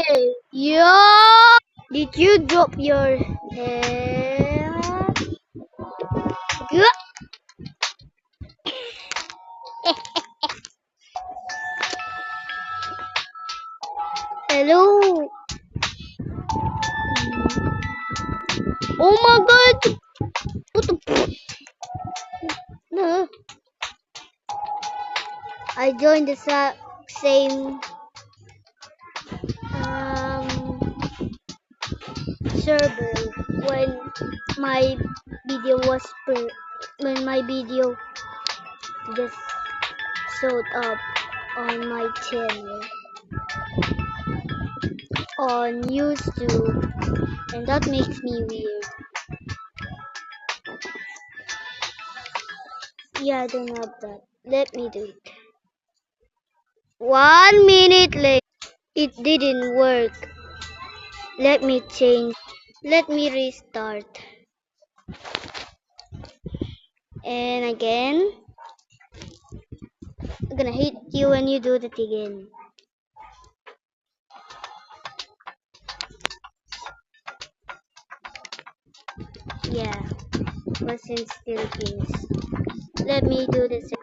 Hey, yo! Did you drop your head? Gah! Hello. Oh my god! What the? No. I joined the same server when my video was when my video just showed up on my channel on YouTube, and that makes me weird. Yeah, I don't have that. Let me do it. 1 minute later, it didn't work. Let me change. Let me restart. And again, I'm gonna hit you when you do that again. Yeah, was in Philippines. Let me do this.